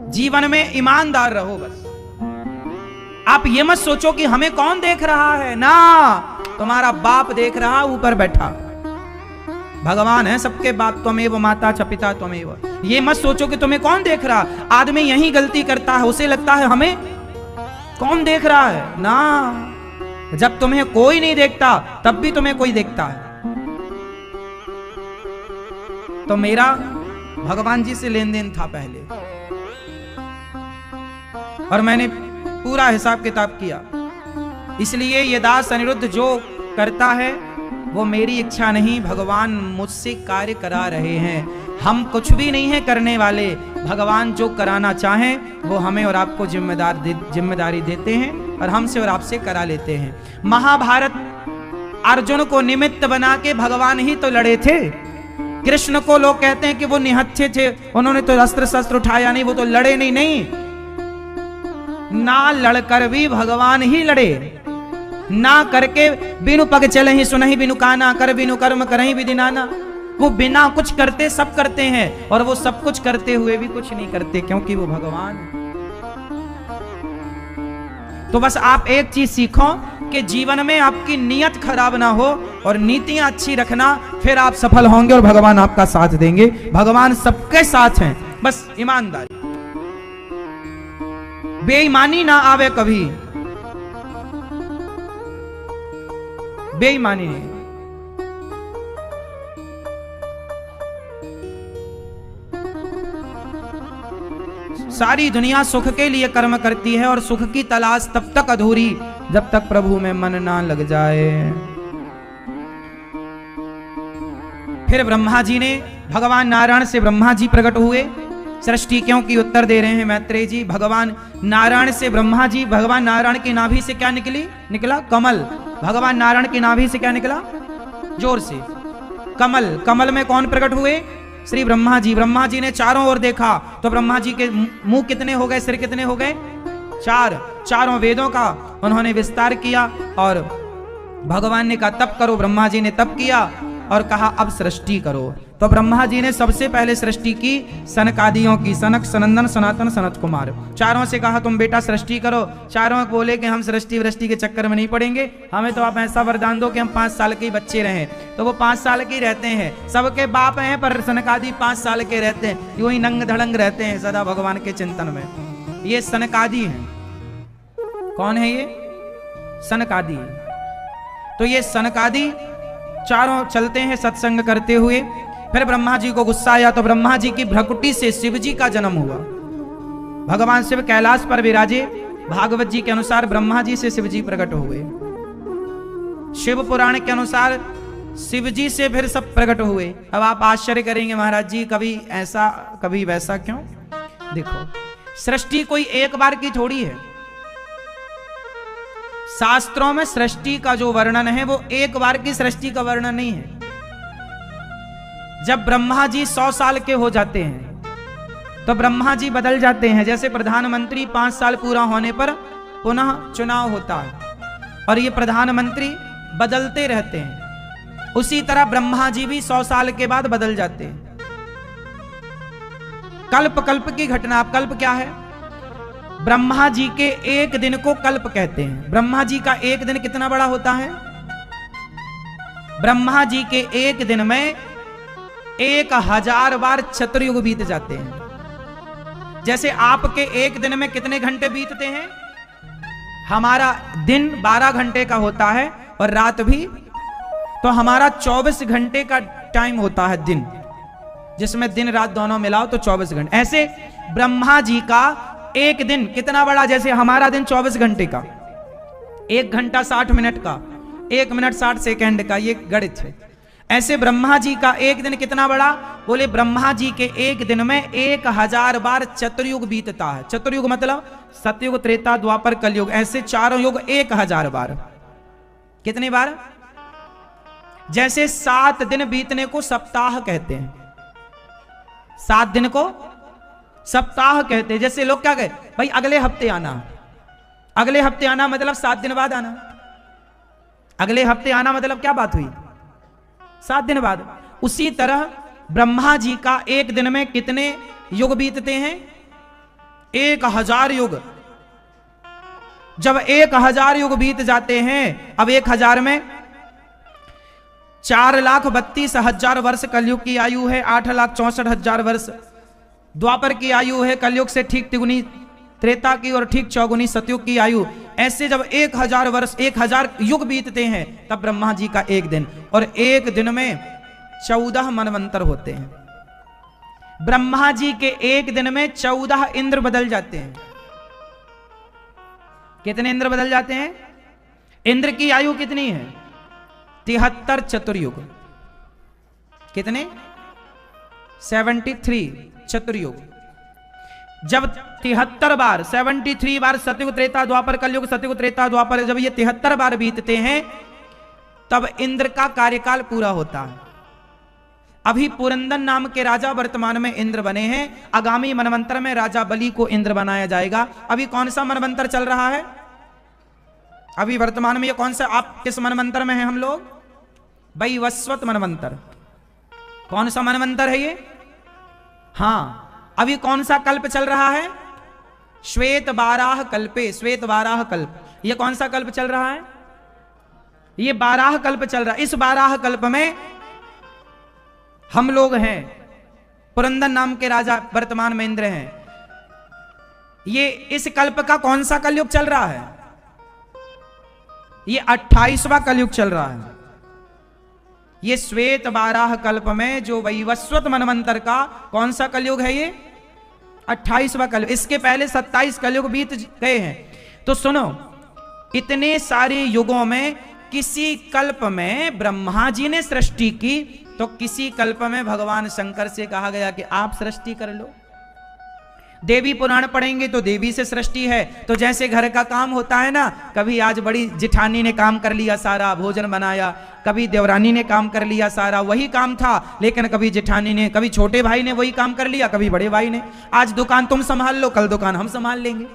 जीवन में ईमानदार रहो बस। आप ये मत सोचो कि हमें कौन देख रहा है, ना, तुम्हारा बाप देख रहा ऊपर बैठा, भगवान है सबके बाप, त्वमेव माता च पिता त्वमेव। ये मत सोचो कि तुम्हें कौन देख रहा। आदमी यही गलती करता है, उसे लगता है हमें कौन देख रहा है, ना, जब तुम्हें कोई नहीं देखता तब भी तुम्हें कोई देखता है। तो मेरा भगवान जी से लेन देन था पहले, और मैंने पूरा हिसाब किताब किया। इसलिए ये दास अनिरुद्ध जो करता है वो मेरी इच्छा नहीं, भगवान मुझसे कार्य करा रहे हैं। हम कुछ भी नहीं है करने वाले, भगवान जो कराना चाहें वो हमें और आपको जिम्मेदारी देते हैं और हमसे और आपसे करा लेते हैं। महाभारत अर्जुन को निमित्त बना के भगवान ही तो लड़े थे। कृष्ण को लोग कहते हैं कि वो निहत्थे थे, उन्होंने तो अस्त्र शस्त्र उठाया नहीं, वो तो लड़े नहीं, ना लड़कर भी भगवान ही लड़े। ना करके बिनु पग चले ही सुनहि बिनु काना, कर बिनु कर्म करहि विधि नाना। वो बिना कुछ करते सब करते हैं, और वो सब कुछ करते हुए भी कुछ नहीं करते, क्योंकि वो भगवान है। तो बस आप एक चीज सीखो कि जीवन में आपकी नीयत खराब ना हो और नीतियां अच्छी रखना, फिर आप सफल होंगे और भगवान आपका साथ देंगे। भगवान सबके साथ हैं, बस ईमानदारी, बेईमानी ना आवे कभी, बेईमानी नहीं। सारी दुनिया सुख के लिए कर्म करती है, और सुख की तलाश तब तक अधूरी जब तक प्रभु में मन ना लग जाए। फिर ब्रह्मा जी ने, भगवान नारायण से ब्रह्मा जी प्रकट हुए। सृष्टि क्यों की उत्तर दे रहे हैं मैत्रेय जी। भगवान नारायण से ब्रह्मा जी, भगवान नारायण की नाभि से क्या निकला? कमल। भगवान नारायण की नाभि से क्या निकला? जोर से, कमल। कमल में कौन प्रकट हुए? श्री ब्रह्मा जी। ब्रह्मा जी ने चारों ओर देखा तो ब्रह्मा जी के मुंह कितने हो गए, सिर कितने हो गए? 4। चारों वेदों का उन्होंने विस्तार किया, और भगवान ने कहा तप करो। ब्रह्मा जी ने तप किया और कहा अब सृष्टि करो। तो ब्रह्मा जी ने सबसे पहले सृष्टि की सनकादियों की, सनक, सनंदन, सनातन, सनत कुमार। चारों से कहा तुम बेटा सृष्टि करो। चारों बोले कि हम सृष्टि वृष्टि के चक्कर में नहीं पड़ेंगे, हमें तो आप ऐसा वरदान दो कि हम 5 साल के बच्चे रहें। तो वो 5 साल के रहते हैं, सबके बाप हैं, पर सनकादि 5 साल के रहते हैं, यूं ही नंग धड़ंग रहते हैं सदा भगवान के चिंतन में। ये सनकादि हैं। कौन है ये? सनकादि। तो ये सनकादि चारों चलते हैं सत्संग करते हुए। फिर ब्रह्मा जी को गुस्सा आया, तो ब्रह्मा जी की भ्रकुटी से शिव जी का जन्म हुआ। भगवान शिव कैलाश पर विराजे। भागवत जी के अनुसार ब्रह्मा जी से शिव जी प्रकट हुए। शिव पुराण के अनुसार शिव जी से फिर सब प्रकट हुए। अब आप आश्चर्य करेंगे महाराज जी कभी ऐसा कभी वैसा क्यों? देखो, सृष्टि कोई एक बार की थोड़ी है। शास्त्रों में सृष्टि का जो वर्णन है वो एक बार की सृष्टि का वर्णन नहीं है। जब ब्रह्मा जी 100 साल के हो जाते हैं तो ब्रह्मा जी बदल जाते हैं। जैसे प्रधानमंत्री 5 साल पूरा होने पर पुनः चुनाव होता है, और ये प्रधानमंत्री बदलते रहते हैं, उसी तरह ब्रह्मा जी भी 100 साल के बाद बदल जाते हैं। कल्प, कल्प की घटना। अब कल्प क्या है? ब्रह्मा जी के एक दिन को कल्प कहते हैं। ब्रह्मा जी का एक दिन कितना बड़ा होता है? ब्रह्मा जी के एक दिन में 1000 बार चतुर्युग बीत जाते हैं। जैसे आपके एक दिन में कितने घंटे बीतते हैं? हमारा दिन 12 घंटे का होता है और रात भी, तो हमारा 24 घंटे का टाइम होता है दिन, जिसमें दिन रात दोनों मिलाओ तो 24 घंटे। ऐसे ब्रह्मा जी का एक दिन कितना बड़ा? जैसे हमारा दिन 24 घंटे का, 1 घंटा 60 मिनट का, 1 मिनट 60 सेकंड का, ये गणित है। ऐसे ब्रह्मा जी का एक दिन कितना बड़ा? बोले ब्रह्मा जी के एक दिन में 1000 बार चतुर्युग बीतता है। चतुर्युग मतलब सतयुग, त्रेता, द्वापर, कलयुग, ऐसे चारों युग 1000 बार। कितनी बार? जैसे 7 दिन बीतने को सप्ताह कहते हैं, 7 दिन को सप्ताह कहते हैं। जैसे लोग क्या कहते, भाई अगले हफ्ते आना, अगले हफ्ते आना मतलब 7 दिन बाद आना। अगले हफ्ते आना मतलब क्या बात हुई? 7 दिन बाद। उसी तरह ब्रह्मा जी का एक दिन में कितने युग बीतते हैं? 1000 युग, जब 1000 युग बीत जाते हैं, अब 1000 में 4,32,000 वर्ष कलयुग की आयु है, 8,64,000 वर्ष द्वापर की आयु है, कलयुग से ठीक तिगुनी त्रेता की और ठीक चौगुनी सतयुग की आयु। ऐसे जब 1000 वर्ष 1000 युग बीतते हैं, तब ब्रह्मा जी का एक दिन, और एक दिन में 14 मनवंतर होते हैं। ब्रह्मा जी के एक दिन में 14 इंद्र बदल जाते हैं। कितने इंद्र बदल जाते हैं? इंद्र की आयु कितनी है? 73 चतुर्युग। कितने? 73 चतुर्युग। जब 73 बार 73 बार सतयुग त्रेता द्वापर कलयुग सतयुग त्रेता द्वापर, जब ये 73 बार बीतते हैं, तब इंद्र का कार्यकाल पूरा होता है। अभी पुरंदन नाम के राजा वर्तमान में इंद्र बने हैं, आगामी मनवंतर में राजा बलि को इंद्र बनाया जाएगा। अभी कौन सा मनवंतर चल रहा है? अभी वर्तमान में ये कौन सा, आप किस मनवंतर में हैं हम लोग? वैवस्वत मनवंतर। कौन सा मनवंतर है ये? हां, अभी कौन सा कल्प चल रहा है? श्वेत बाराह कल्पे, श्वेत बाराह कल्प। ये कौन सा कल्प चल रहा है? ये बाराह कल्प चल रहा है। इस बाराह कल्प में हम लोग हैं, पुरंदन नाम के राजा वर्तमान में इंद्र हैं। ये इस कल्प का कौन सा कलयुग चल रहा है? ये 28वां कलयुग चल रहा है। ये श्वेत बाराह कल्प में जो वैवस्वत मनवंतर का कौन सा कलयुग है? ये 28वां कलयुग। इसके पहले 27 कलयुग बीत गए हैं। तो सुनो, इतने सारे युगों में किसी कल्प में ब्रह्मा जी ने सृष्टि की, तो किसी कल्प में भगवान शंकर से कहा गया कि आप सृष्टि कर लो। देवी पुराण पढ़ेंगे तो देवी से सृष्टि है। तो जैसे घर का काम होता है ना, कभी आज बड़ी जिठानी ने काम कर लिया सारा, भोजन बनाया, कभी देवरानी ने काम कर लिया सारा, वही काम था, लेकिन कभी जिठानी ने, कभी छोटे भाई ने वही काम कर लिया, कभी बड़े भाई ने। आज दुकान तुम संभाल लो, कल दुकान हम संभाल लेंगे।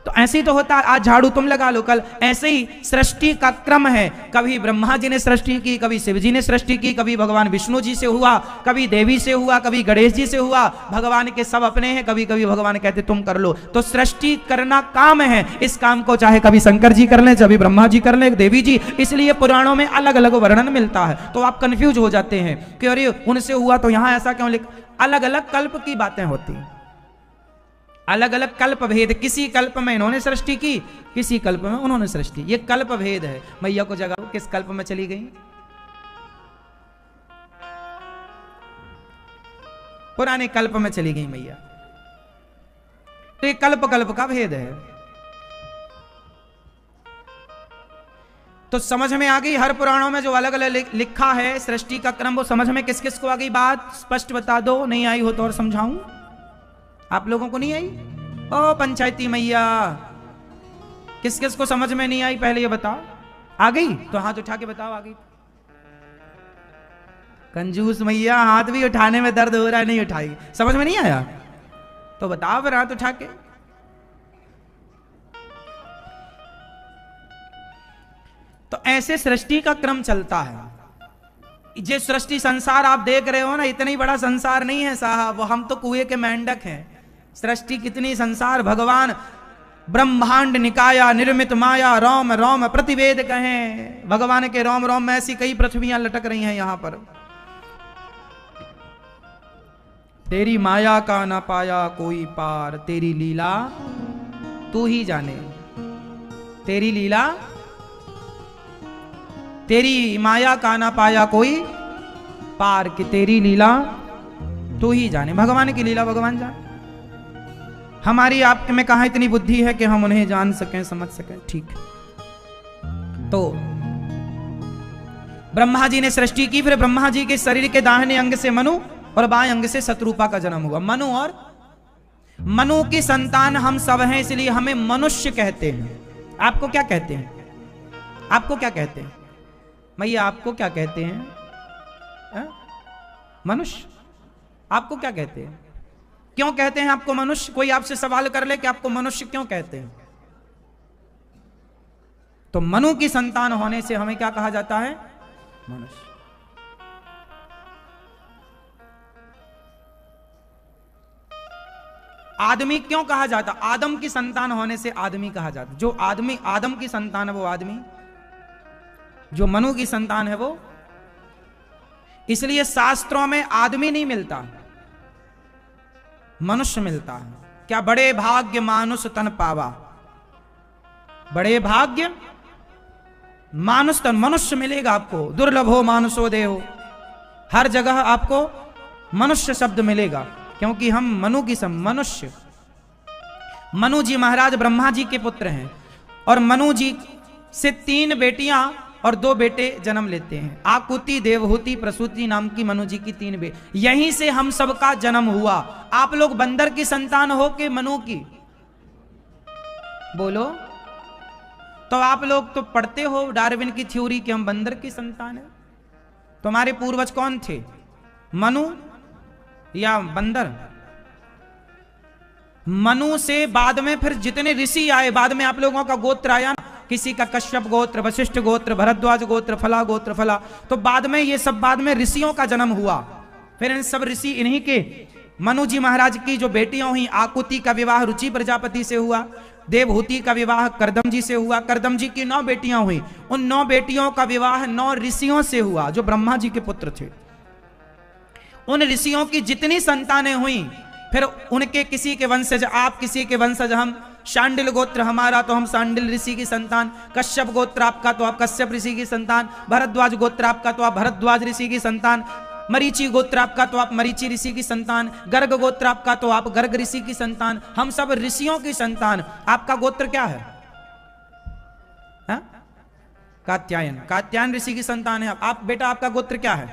तो ऐसे ही तो होता है, आज झाड़ू तुम लगा लो, कल। ऐसे ही सृष्टि का क्रम है। कभी ब्रह्मा जी ने सृष्टि की, कभी शिव जी ने सृष्टि की, कभी भगवान विष्णु जी से हुआ, कभी देवी से हुआ, कभी गणेश जी से हुआ। भगवान के सब अपने हैं, कभी कभी भगवान कहते तुम कर लो। तो सृष्टि करना काम है। इस काम को चाहे कभी शंकर जी कर लें, कभी ब्रह्मा जी कर लें, देवी जी। इसलिए पुराणों में अलग अलग वर्णन मिलता है। तो आप कंफ्यूज हो जाते हैं कि अरे उनसे हुआ तो यहां ऐसा क्यों लिख। अलग अलग कल्प की बातें होती हैं, अलग अलग कल्प भेद। किसी कल्प में इन्होंने सृष्टि की, किसी कल्प में उन्होंने सृष्टि। ये कल्प भेद है। मैया को जगाओ, किस कल्प में चली गई? पुराने कल्प में चली गई मैया। तो ये कल्प कल्प का भेद है। तो समझ में आ गई? हर पुराणों में जो अलग अलग लिखा है सृष्टि का क्रम, वो समझ में किस किस को आ गई बात? स्पष्ट बता दो, नहीं आई हो तो और समझाऊं। आप लोगों को नहीं आई? ओ पंचायती मैया, किस किस को समझ में नहीं आई पहले ये बताओ। आ गई तो हाथ उठा के बताओ, आ गई। कंजूस मैया, हाथ भी उठाने में दर्द हो रहा है, नहीं उठाई। समझ में नहीं आया तो बताओ फिर हाथ उठा के। तो ऐसे सृष्टि का क्रम चलता है। जो सृष्टि संसार आप देख रहे हो ना, इतना ही बड़ा संसार नहीं है साहब, वो हम तो कुएं के मेंढक हैं। सृष्टि कितनी संसार, भगवान ब्रह्मांड निकाया निर्मित माया रोम रोम प्रतिवेद कहें। भगवान के रोम रोम में ऐसी कई पृथ्वियां लटक रही हैं यहां पर। तेरी माया का ना पाया कोई पार, तेरी लीला तू ही जाने। तेरी लीला, तेरी माया का ना पाया कोई पार, कि तेरी लीला तू ही जाने। भगवान की लीला भगवान जाने। हमारी आप में कहां इतनी बुद्धि है कि हम उन्हें जान सकें, समझ सकें। ठीक। तो ब्रह्मा जी ने सृष्टि की, फिर ब्रह्मा जी के शरीर के दाहिने अंग से मनु और बाएं अंग से शत्रुपा का जन्म हुआ। मनु की संतान हम सब हैं, इसलिए हमें मनुष्य कहते हैं। आपको क्या कहते हैं? आपको क्या कहते हैं मैया? आपको क्या कहते हैं? मनुष्य। आपको क्या कहते हैं? क्यों कहते हैं आपको मनुष्य? कोई आपसे सवाल कर ले कि आपको मनुष्य क्यों कहते हैं, तो मनु की संतान होने से हमें क्या कहा जाता है? मनुष्य। आदमी क्यों कहा जाता? आदम की संतान होने से आदमी कहा जाता। जो आदमी आदम की संतान है वो आदमी, जो मनु की संतान है वो। इसलिए शास्त्रों में आदमी नहीं मिलता, मनुष्य मिलता है। क्या बड़े भाग्य मानुष तन पावा, बड़े भाग्य मानुष तन, मनुष्य मिलेगा आपको। दुर्लभ हो मानुषो देहो, हर जगह आपको मनुष्य शब्द मिलेगा, क्योंकि हम मनु की मनुष्य। मनु जी महाराज ब्रह्मा जी के पुत्र हैं, और मनु जी से 3 बेटियां और 2 बेटे जन्म लेते हैं। आकुति, देवहूति, प्रसूति नाम की मनु जी की 3 बेटी। यहीं से हम सबका जन्म हुआ। आप लोग बंदर की संतान हो कि मनु की? बोलो। तो आप लोग तो पढ़ते हो डार्विन की थ्योरी कि हम बंदर की संतान है। तुम्हारे पूर्वज कौन थे, मनु या बंदर? मनु से बाद में फिर जितने ऋषि आए, बाद में आप लोगों का गोत्र आया, किसी का कश्यप गोत्र, वशिष्ठ गोत्र, भरद्वाज गोत्र, फला गोत्र, फला। तो बाद में ये सब बाद में ऋषियों का जन्म हुआ। फिर इन सब ऋषि, इन्हीं के मनु जी महाराज की जो बेटियां हुई, आकुति का विवाह रुचि प्रजापति से हुआ, देवहूति का विवाह करदम जी से हुआ, करदम जी की 9 बेटियां हुई, उन 9 बेटियों का विवाह 9 ऋषियों से हुआ जो ब्रह्मा जी के पुत्र थे। उन ऋषियों की जितनी संतानें हुई, फिर उनके किसी के वंशज, आप किसी के वंशज, हम शांडिल गोत्र हमारा तो हम शांडिल ऋषि की संतान, कश्यप गोत्र आपका तो आप कश्यप ऋषि की संतान, भरद्वाज गोत्र आपका तो आप भरद्वाज ऋषि की संतान, मरीचि गोत्र आपका तो आप मरीचि ऋषि की संतान, गर्ग गोत्र आपका तो आप गर्ग ऋषि की संतान। हम सब ऋषियों की संतान। आपका गोत्र क्या है? कात्यायन, कात्यायन ऋषि की संतान है आप। बेटा आपका गोत्र क्या है?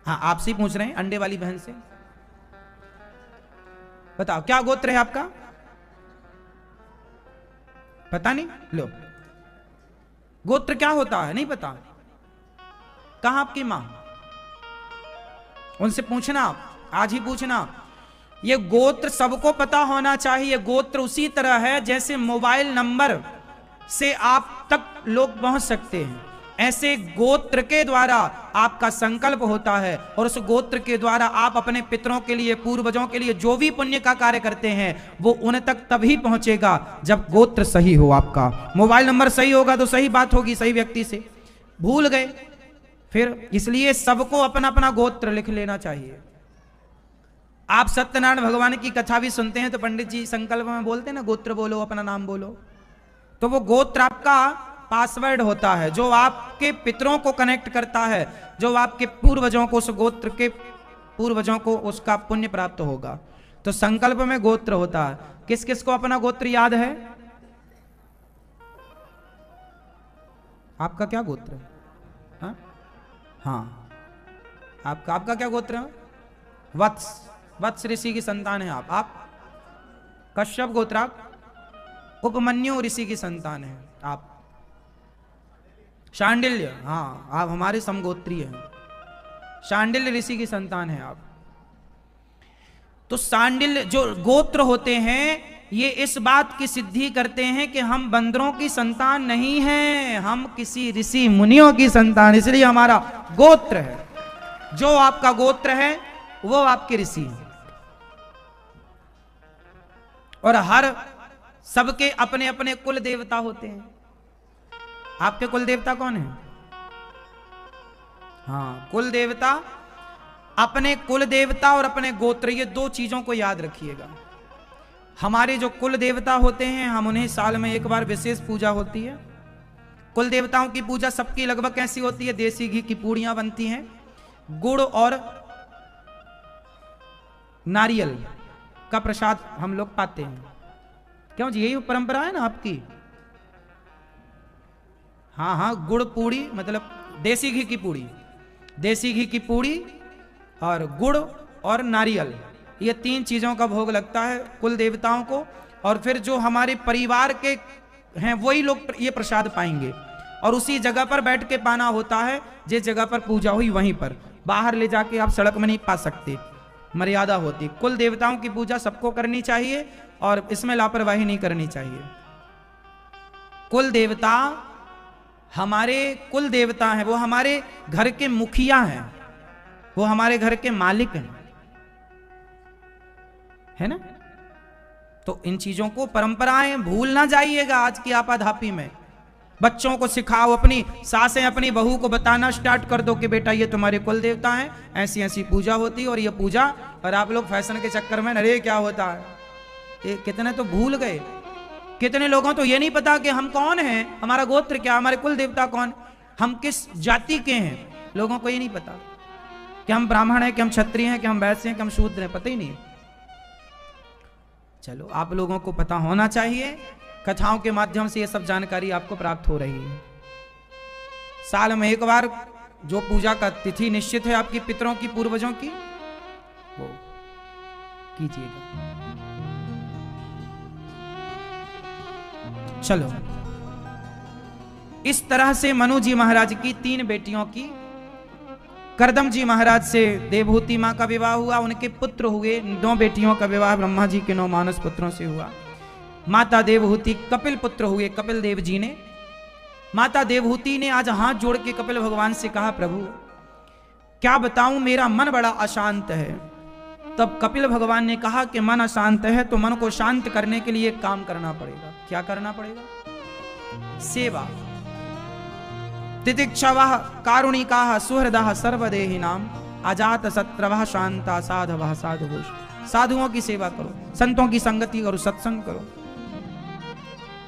हाँ, आपसे ही पूछ रहे हैं, अंडे वाली बहन से बताओ क्या गोत्र है आपका? पता नहीं? लो, गोत्र क्या होता है नहीं पता? कहां आपकी मां? उनसे पूछना, आज ही पूछना। ये गोत्र सबको पता होना चाहिए। गोत्र उसी तरह है जैसे मोबाइल नंबर से आप तक लोग पहुंच सकते हैं, ऐसे गोत्र के द्वारा आपका संकल्प होता है, और उस गोत्र के द्वारा आप अपने पितरों के लिए, पूर्वजों के लिए जो भी पुण्य का कार्य करते हैं वो उन तक तभी पहुंचेगा जब गोत्र सही हो आपका। मोबाइल नंबर सही होगा तो सही बात होगी सही व्यक्ति से। भूल गए फिर, इसलिए सबको अपना अपना गोत्र लिख लेना चाहिए। आप सत्यनारायण भगवान की कथा भी सुनते हैं तो पंडित जी संकल्प में बोलते हैं ना, गोत्र बोलो, अपना नाम बोलो। तो वो गोत्र आपका पासवर्ड होता है जो आपके पितरों को कनेक्ट करता है, जो आपके पूर्वजों को, उस गोत्र के पूर्वजों को उसका पुण्य प्राप्त होगा। तो संकल्प में गोत्र होता है। किस किस को अपना गोत्र याद है? आपका क्या गोत्र है? हाँ, आपका क्या गोत्र है? वत्स, वत्स ऋषि की संतान है आप कश्यप गोत्र, आप उपमन्यु ऋषि की संतान है आप। शांडिल्य, हाँ आप हमारे समगोत्रीय हैं, शांडिल्य ऋषि की संतान है आप। तो शांडिल्य जो गोत्र होते हैं ये इस बात की सिद्धि करते हैं कि हम बंदरों की संतान नहीं हैं, हम किसी ऋषि मुनियों की संतान, इसलिए हमारा गोत्र है। जो आपका गोत्र है वो आपके ऋषि हैं। और हर सबके अपने अपने कुल देवता होते हैं। आपके कुल देवता कौन है? हाँ, कुल देवता, अपने कुल देवता और अपने गोत्र, ये 2 चीजों को याद रखिएगा। हमारे जो कुल देवता होते हैं हम उन्हें साल में एक बार विशेष पूजा होती है। कुल देवताओं की पूजा सबकी लगभग कैसी होती है? देसी घी की पूड़ियां बनती हैं, गुड़ और नारियल का प्रसाद हम लोग पाते हैं। क्यों जी, यही परंपरा है ना आपकी? हाँ हाँ, गुड़ पूड़ी, मतलब देसी घी की पूड़ी, देसी घी की पूड़ी और गुड़ और नारियल, ये 3 चीजों का भोग लगता है कुल देवताओं को। और फिर जो हमारे परिवार के हैं वही लोग ये प्रसाद पाएंगे, और उसी जगह पर बैठ के पाना होता है जिस जगह पर पूजा हुई वहीं पर। बाहर ले जाके आप सड़क में नहीं पा सकते, मर्यादा होती। कुल देवताओं की पूजा सबको करनी चाहिए और इसमें लापरवाही नहीं करनी चाहिए। कुल देवता हमारे कुल देवता हैं, वो हमारे घर के मुखिया हैं, वो हमारे घर के मालिक हैं। है ना। तो इन चीजों को, परंपराएं भूल ना जाइएगा आज की आपाधापी में। बच्चों को सिखाओ, अपनी सासें अपनी बहू को बताना स्टार्ट कर दो कि बेटा ये तुम्हारे कुल देवता हैं, ऐसी ऐसी पूजा होती है और ये पूजा, और आप लोग फैशन के चक्कर में अरे क्या होता है, ये कितने तो भूल गए। कितने लोगों तो ये नहीं पता कि हम कौन हैं, हमारा गोत्र क्या, हमारे कुल देवता कौन, हम किस जाति के हैं। लोगों को ये नहीं पता कि हम ब्राह्मण हैं, कि हम क्षत्रिय हैं, कि हम वैश्य हैं, कि हम शूद्र हैं, पता ही नहीं। चलो आप लोगों को पता होना चाहिए, कथाओं के माध्यम से ये सब जानकारी आपको प्राप्त हो रही है। साल में एक बार जो पूजा का तिथि निश्चित है आपकी पितरों की, पूर्वजों की, वो कीजिएगा। चलो, इस तरह से मनु जी महाराज की 3 बेटियों की, करदम जी महाराज से देवहूति मां का विवाह हुआ, उनके पुत्र हुए। 2 बेटियों का विवाह ब्रह्मा जी के 9 मानस पुत्रों से हुआ। माता देवहूति कपिल पुत्र हुए, कपिल देव जी ने। माता देवहूति ने आज हाथ जोड़ के कपिल भगवान से कहा, प्रभु क्या बताऊं, मेरा मन बड़ा अशांत है। तब कपिल भगवान ने कहा कि मन अशांत है तो मन को शांत करने के लिए एक काम करना पड़ेगा। क्या करना पड़ेगा? सेवा। तितिक्षवः कारुणिकाः सुहृदः सर्वदेहिनां अजात शत्रवः शांता साधवः साधुभूष। साधुओं की सेवा करो, संतों की संगति करो, सत्संग करो।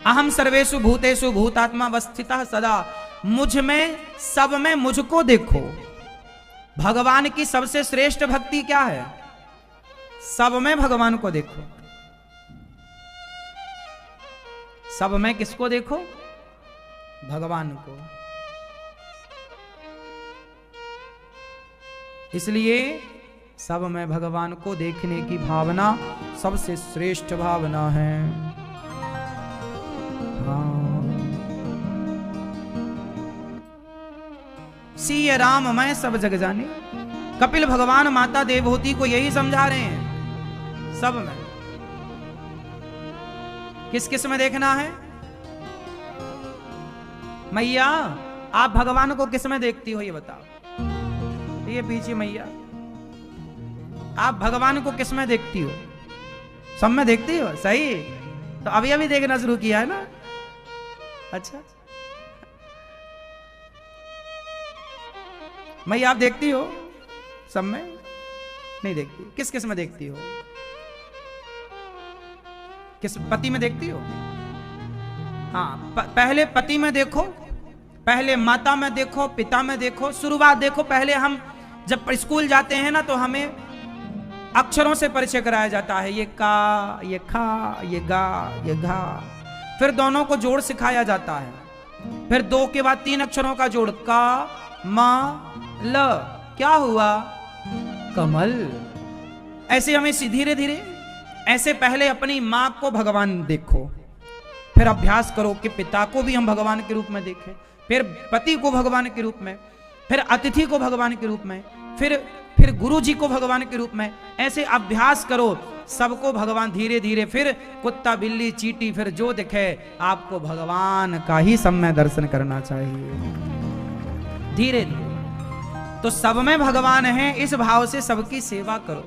अहम सर्वेषु भूतेषु भूतात्मा अवस्थितः सदा। मुझ में, सब में मुझको देखो। भगवान की सबसे श्रेष्ठ भक्ति क्या है? सब में भगवान को देखो। सब में किसको देखो? भगवान को। इसलिए सब में भगवान को देखने की भावना सबसे श्रेष्ठ भावना है। सिय राम मैं सब जग जाने। कपिल भगवान माता देवहूति को यही समझा रहे हैं। सब में, किस किस में देखना है? मैया आप भगवान को किस में देखती हो ये बताओ। ये पीछे मैया, आप भगवान को किस में देखती हो? सब में देखती हो, सही। तो अभी अभी देखना शुरू किया है ना। अच्छा, मैया आप देखती हो? सब में नहीं देखती। किस किस में देखती हो? किस पति में देखती हो? हाँ, पहले पति में देखो, पहले माता में देखो, पिता में देखो। शुरुआत देखो, पहले हम जब स्कूल जाते हैं ना तो हमें अक्षरों से परिचय कराया जाता है। ये का, ये खा, ये गा, ये घा। फिर दोनों को जोड़ सिखाया जाता है। फिर 2 के बाद 3 अक्षरों का जोड़, का, मा, ल। क्या हुआ? कमल। ऐसे हमें धीरे धीरे, ऐसे पहले अपनी मां को भगवान देखो, फिर अभ्यास करो कि पिता को भी हम भगवान के रूप में देखें, फिर पति को भगवान के रूप में, फिर अतिथि को भगवान के रूप में, फिर गुरु जी को भगवान के रूप में। ऐसे अभ्यास करो सबको भगवान धीरे धीरे। फिर कुत्ता, बिल्ली, चींटी, फिर जो दिखे आपको भगवान का ही सब में दर्शन करना चाहिए धीरे धीरे। तो सब में भगवान है, इस भाव से सबकी सेवा करो।